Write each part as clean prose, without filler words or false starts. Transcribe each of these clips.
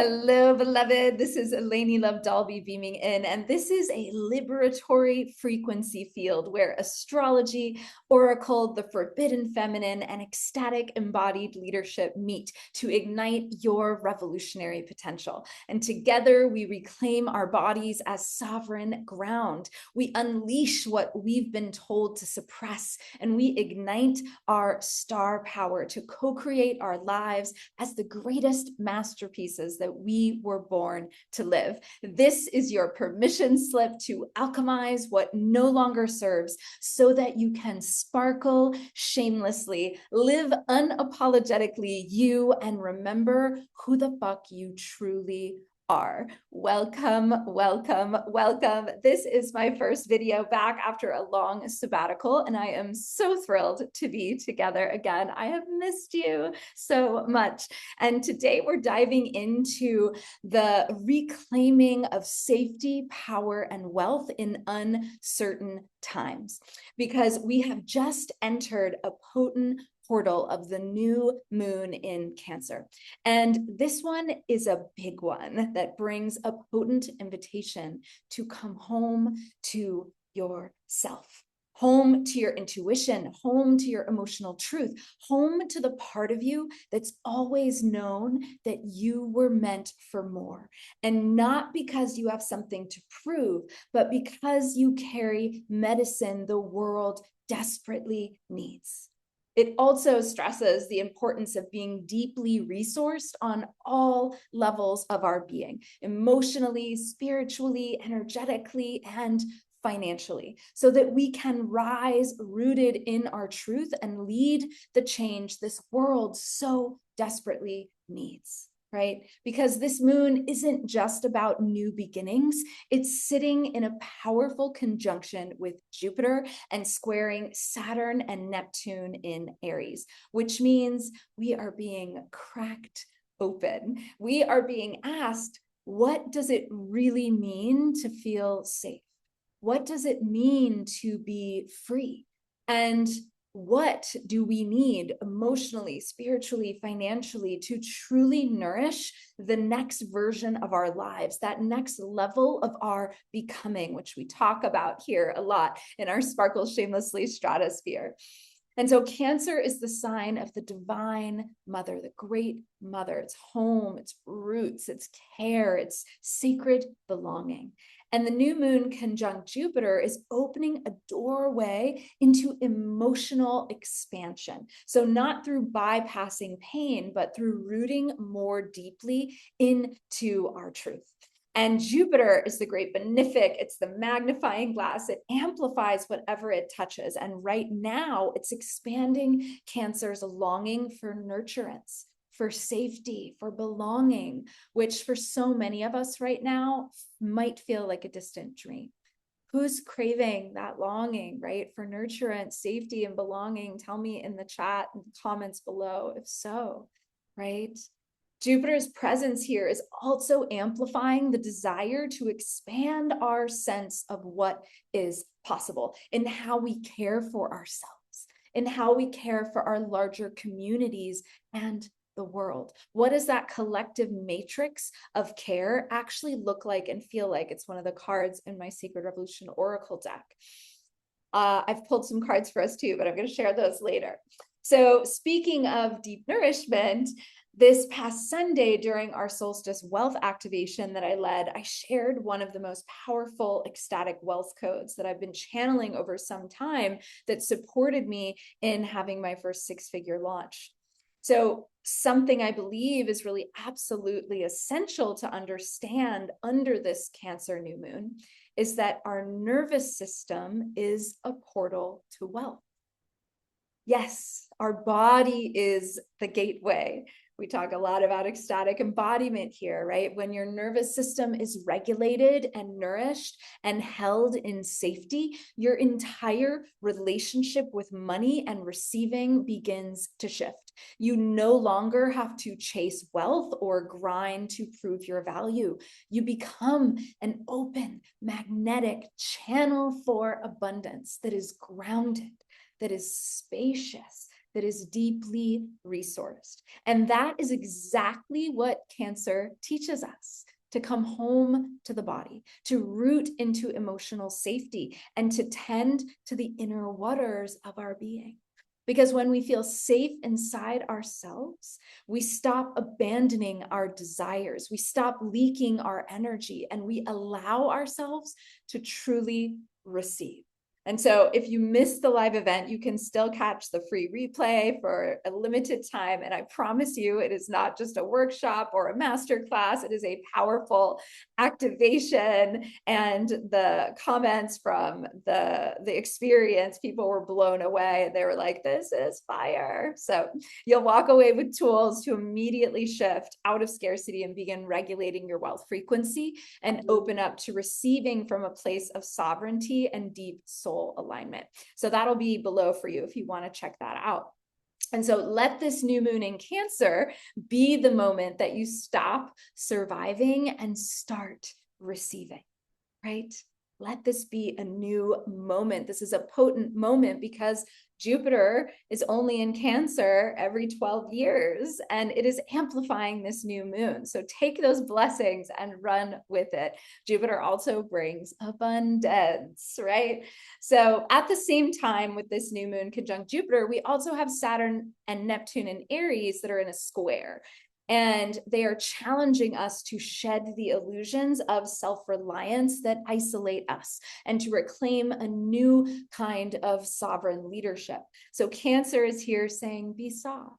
Hello, beloved. This is Eleni Love Dalby beaming in, and this is a liberatory frequency field where astrology, oracle, the forbidden feminine, and ecstatic embodied leadership meet to ignite your revolutionary potential. And together we reclaim our bodies as sovereign ground. We unleash what we've been told to suppress, and we ignite our star power to co-create our lives as the greatest masterpieces that we were born to live. This is your permission slip to alchemize what no longer serves so that you can sparkle shamelessly, live unapologetically you, and remember who the fuck you truly are. Welcome, welcome, welcome. This is my first video back after a long sabbatical, and I am so thrilled to be together again. I have missed you so much. And today we're diving into the reclaiming of safety, power, and wealth in uncertain times, because we have just entered a potent portal of the new moon in Cancer. And this one is a big one that brings a potent invitation to come home to yourself, home to your intuition, home to your emotional truth, home to the part of you that's always known that you were meant for more. And not because you have something to prove, but because you carry medicine the world desperately needs. It also stresses the importance of being deeply resourced on all levels of our being, emotionally, spiritually, energetically, and financially, so that we can rise rooted in our truth and lead the change this world so desperately needs. Right? Because this moon isn't just about new beginnings. It's sitting in a powerful conjunction with Jupiter and squaring Saturn and Neptune in Aries, which means we are being cracked open. We are being asked, what does it really mean to feel safe? What does it mean to be free? And what do we need emotionally, spiritually, financially to truly nourish the next version of our lives, that next level of our becoming, which we talk about here a lot in our Sparkle Shamelessly stratosphere. And so Cancer is the sign of the divine mother, the great mother. It's home, it's roots, it's care, it's sacred belonging. And the new moon conjunct Jupiter is opening a doorway into emotional expansion. So not through bypassing pain, but through rooting more deeply into our truth. And Jupiter is the great benefic. It's the magnifying glass. It amplifies whatever it touches. And right now it's expanding Cancer's longing for nurturance, for safety, for belonging, which for so many of us right now might feel like a distant dream. Who's craving that longing, right? For nurturance, safety, and belonging? Tell me in the chat and comments below if so, right? Jupiter's presence here is also amplifying the desire to expand our sense of what is possible in how we care for ourselves, in how we care for our larger communities and the world. What does that collective matrix of care actually look like and feel like? It's one of the cards in my Sacred Revolution Oracle deck. I've pulled some cards for us too, but I'm going to share those later. So speaking of deep nourishment, this past Sunday during our solstice wealth activation that I led, I shared one of the most powerful ecstatic wealth codes that I've been channeling over some time that supported me in having my first six-figure launch. So something I believe is really absolutely essential to understand under this Cancer new moon is that our nervous system is a portal to wealth. Yes, our body is the gateway. We talk a lot about ecstatic embodiment here, right? When your nervous system is regulated and nourished and held in safety, your entire relationship with money and receiving begins to shift. You no longer have to chase wealth or grind to prove your value. You become an open, magnetic channel for abundance that is grounded, that is spacious, that is deeply resourced. And that is exactly what Cancer teaches us: to come home to the body, to root into emotional safety, and to tend to the inner waters of our being. Because when we feel safe inside ourselves, we stop abandoning our desires, we stop leaking our energy, and we allow ourselves to truly receive. And so if you missed the live event, you can still catch the free replay for a limited time. And I promise you, it is not just a workshop or a masterclass. It is a powerful activation. And the comments from the experience, people were blown away. They were like, this is fire. So you'll walk away with tools to immediately shift out of scarcity and begin regulating your wealth frequency and open up to receiving from a place of sovereignty and deep soul alignment. So that'll be below for you if you want to check that out. And so let this new moon in Cancer be the moment that you stop surviving and start receiving, right? Let this be a new moment. This is a potent moment because Jupiter is only in Cancer every 12 years, and it is amplifying this new moon. So take those blessings and run with it. Jupiter also brings abundance, right? So at the same time with this new moon conjunct Jupiter, we also have Saturn and Neptune in Aries that are in a square. And they are challenging us to shed the illusions of self-reliance that isolate us and to reclaim a new kind of sovereign leadership. So Cancer is here saying, be soft,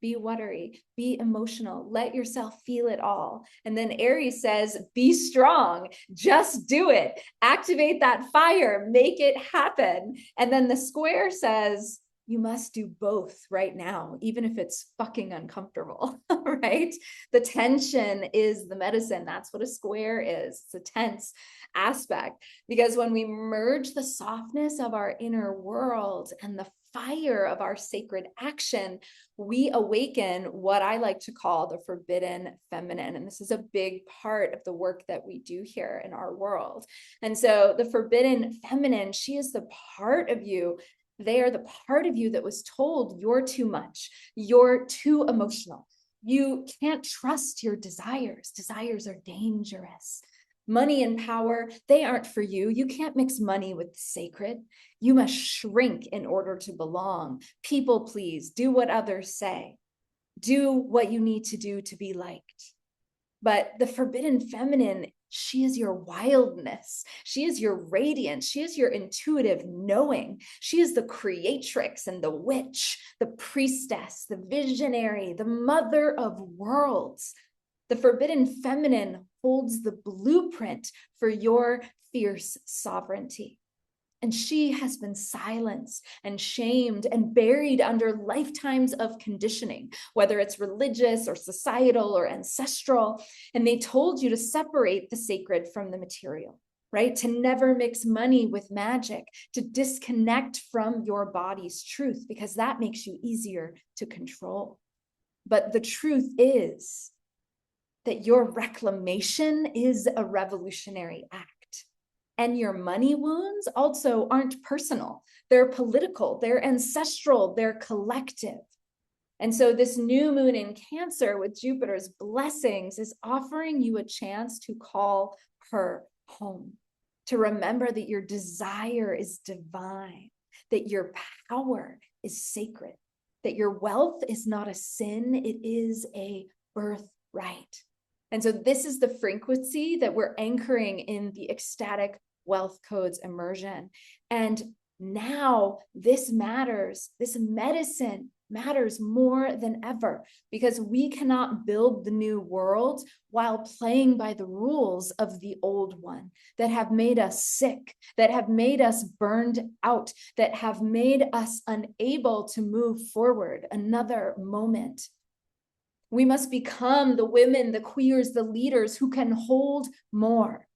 be watery, be emotional, let yourself feel it all. And then Aries says, be strong, just do it, activate that fire, make it happen. And then the square says, you must do both right now, even if it's fucking uncomfortable, right? The tension is the medicine. That's what a square is. It's a tense aspect, because when we merge the softness of our inner world and the fire of our sacred action, we awaken what I like to call the forbidden feminine. And this is a big part of the work that we do here in our world. And so the forbidden feminine, she is the part of you. They are the part of you that was told you're too much, you're too emotional, you can't trust your desires. Desires are dangerous. Money and power, they aren't for you. You can't mix money with the sacred. You must shrink in order to belong. People please, do what others say. Do what you need to do to be liked. But the forbidden feminine, she is your wildness. She is your radiance. She is your intuitive knowing. She is the creatrix and the witch, the priestess, the visionary, the mother of worlds. The forbidden feminine holds the blueprint for your fierce sovereignty. And she has been silenced and shamed and buried under lifetimes of conditioning, whether it's religious or societal or ancestral. And they told you to separate the sacred from the material, right? To never mix money with magic, to disconnect from your body's truth, because that makes you easier to control. But the truth is that your reclamation is a revolutionary act. And your money wounds also aren't personal. They're political, they're ancestral, they're collective. And so this new moon in Cancer with Jupiter's blessings is offering you a chance to call her home, to remember that your desire is divine, that your power is sacred, that your wealth is not a sin, it is a birthright. And so this is the frequency that we're anchoring in the ecstatic wealth codes immersion. And now this matters, this medicine matters more than ever, because we cannot build the new world while playing by the rules of the old one that have made us sick, that have made us burned out, that have made us unable to move forward another moment. We must become the women, the queers, the leaders who can hold more,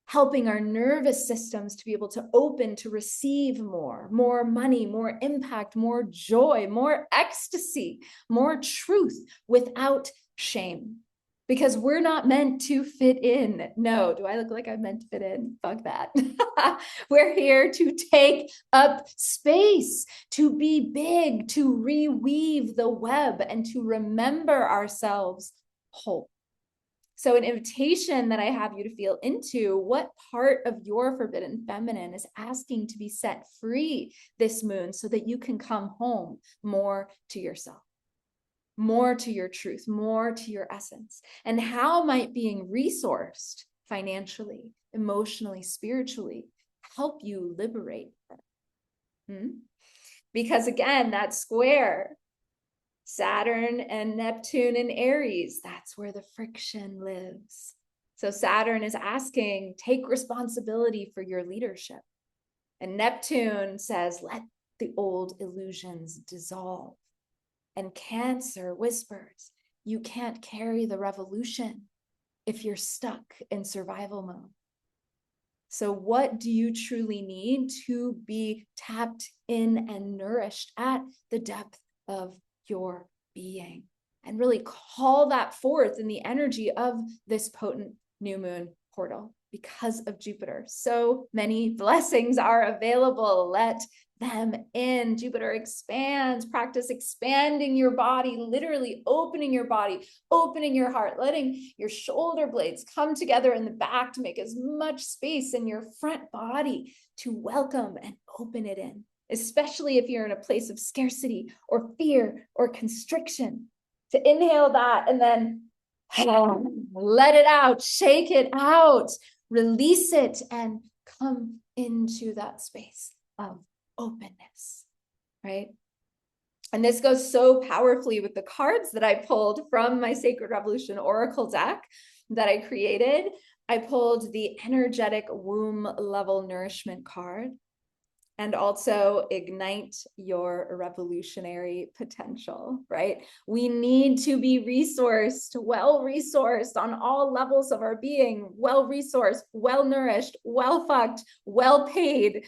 helping our nervous systems to be able to open to receive more money, more impact, more joy, more ecstasy, more truth without shame. because we're not meant to fit in. No, do I look like I'm meant to fit in? Fuck that. We're here to take up space, to be big, to reweave the web, and to remember ourselves whole. So an invitation that I have you to feel into, what part of your forbidden feminine is asking to be set free this moon so that you can come home more to yourself, more to your truth, more to your essence? And how might being resourced financially, emotionally, spiritually help you liberate her? Because again, that square, Saturn and Neptune and Aries, that's where the friction lives. So Saturn is asking, take responsibility for your leadership. And Neptune says, let the old illusions dissolve. And Cancer whispers, you can't carry the revolution if you're stuck in survival mode. So what do you truly need to be tapped in and nourished at the depth of your being? And really call that forth in the energy of this potent new moon portal because of Jupiter. So many blessings are available. Let them in. Jupiter expands. Practice expanding your body, literally opening your body, opening your heart, letting your shoulder blades come together in the back to make as much space in your front body to welcome and open it in, especially if you're in a place of scarcity or fear or constriction. To inhale that and then let it out, shake it out, release it, and come into that space of openness, right? And this goes so powerfully with the cards that I pulled from my Sacred Revolution Oracle deck that I created. I pulled the energetic womb level nourishment card, and also ignite your revolutionary potential, right? We need to be resourced, well-resourced on all levels of our being, well-resourced, well-nourished, well-fucked, well-paid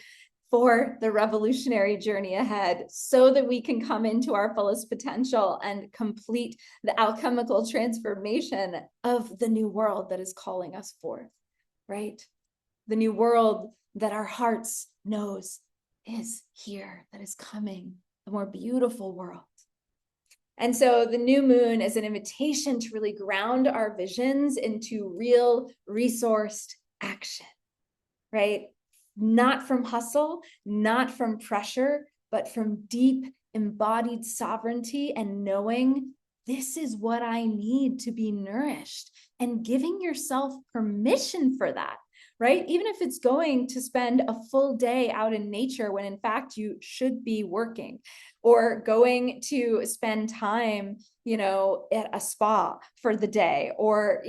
for the revolutionary journey ahead so that we can come into our fullest potential and complete the alchemical transformation of the new world that is calling us forth, right? The new world that our hearts knows is here, that is coming, a more beautiful world. And so the new moon is an invitation to really ground our visions into real resourced action, right? Not from hustle, not from pressure, but from deep embodied sovereignty and knowing this is what I need to be nourished, and giving yourself permission for that, right? Even if it's going to spend a full day out in nature when in fact you should be working, or going to spend time, at a spa for the day, or,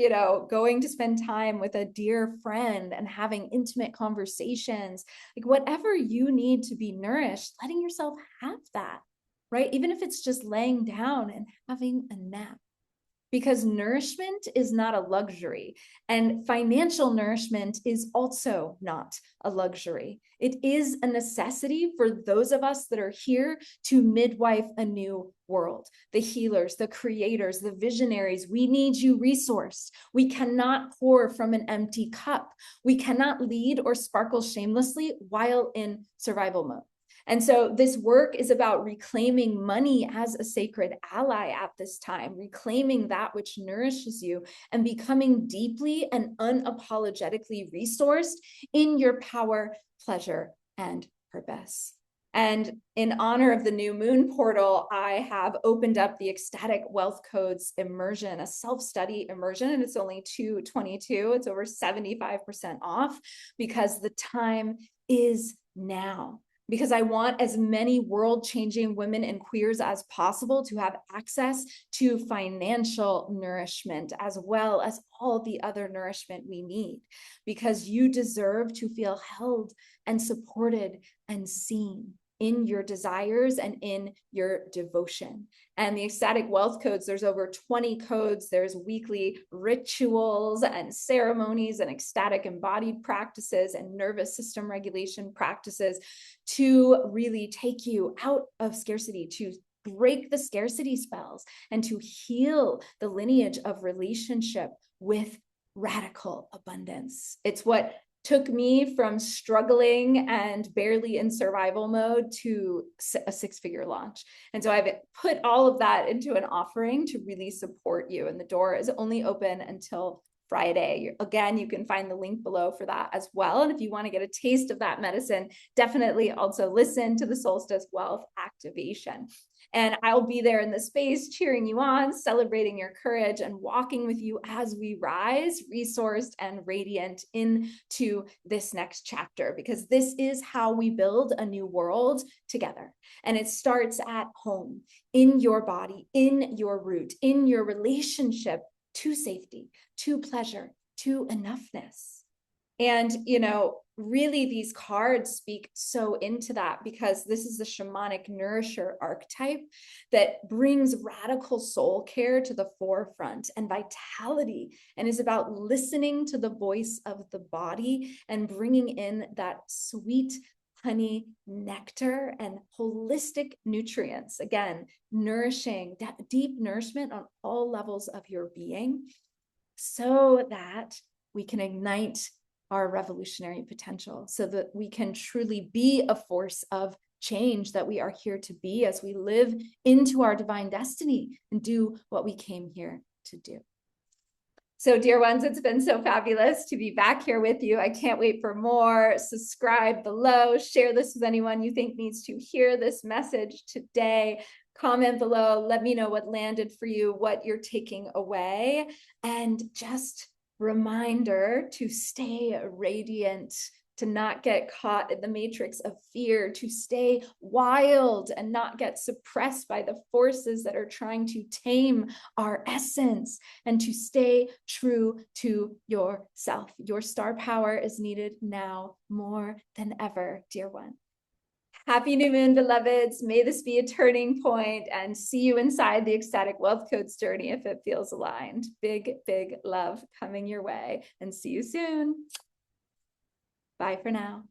going to spend time with a dear friend and having intimate conversations, like whatever you need to be nourished, letting yourself have that, right? Even if it's just laying down and having a nap. Because nourishment is not a luxury, and financial nourishment is also not a luxury. It is a necessity for those of us that are here to midwife a new world. The healers, the creators, the visionaries, we need you resourced. We cannot pour from an empty cup. We cannot lead or sparkle shamelessly while in survival mode. And so this work is about reclaiming money as a sacred ally at this time, reclaiming that which nourishes you, and becoming deeply and unapologetically resourced in your power, pleasure, and purpose. And in honor of the new moon portal, I have opened up the Ecstatic Wealth Codes immersion, a self-study immersion, and it's only $222. It's over 75% off because the time is now. Because I want as many world-changing women and queers as possible to have access to financial nourishment, as well as all the other nourishment we need. Because you deserve to feel held and supported and seen in your desires and in your devotion. And the Ecstatic Wealth Codes, there's over 20 codes. There's weekly rituals and ceremonies and ecstatic embodied practices and nervous system regulation practices to really take you out of scarcity, to break the scarcity spells and to heal the lineage of relationship with radical abundance. It's what took me from struggling and barely in survival mode to a six-figure launch. And so I've put all of that into an offering to really support you. And the door is only open until Friday. Again, you can find the link below for that as well. And if you want to get a taste of that medicine, definitely also listen to the Solstice Wealth Activation. And I'll be there in the space cheering you on, celebrating your courage, and walking with you as we rise, resourced and radiant into this next chapter, because this is how we build a new world together. And it starts at home, in your body, in your root, in your relationship to safety, to pleasure, to enoughness. And, you know, really these cards speak so into that, because this is the shamanic nourisher archetype that brings radical soul care to the forefront and vitality, and is about listening to the voice of the body and bringing in that sweet honey, nectar, and holistic nutrients. Again, nourishing, deep nourishment on all levels of your being, so that we can ignite our revolutionary potential, so that we can truly be a force of change that we are here to be as we live into our divine destiny and do what we came here to do. So, dear ones, it's been so fabulous to be back here with you. I can't wait for more. Subscribe below, share this with anyone you think needs to hear this message today. Comment below, let me know what landed for you, what you're taking away, and just reminder to stay radiant, to not get caught in the matrix of fear, to stay wild and not get suppressed by the forces that are trying to tame our essence, and to stay true to yourself. Your star power is needed now more than ever, dear one. Happy new moon, beloveds. May this be a turning point, and see you inside the ecstatic wealth codes journey if it feels aligned. Big, big love coming your way, and see you soon. Bye for now.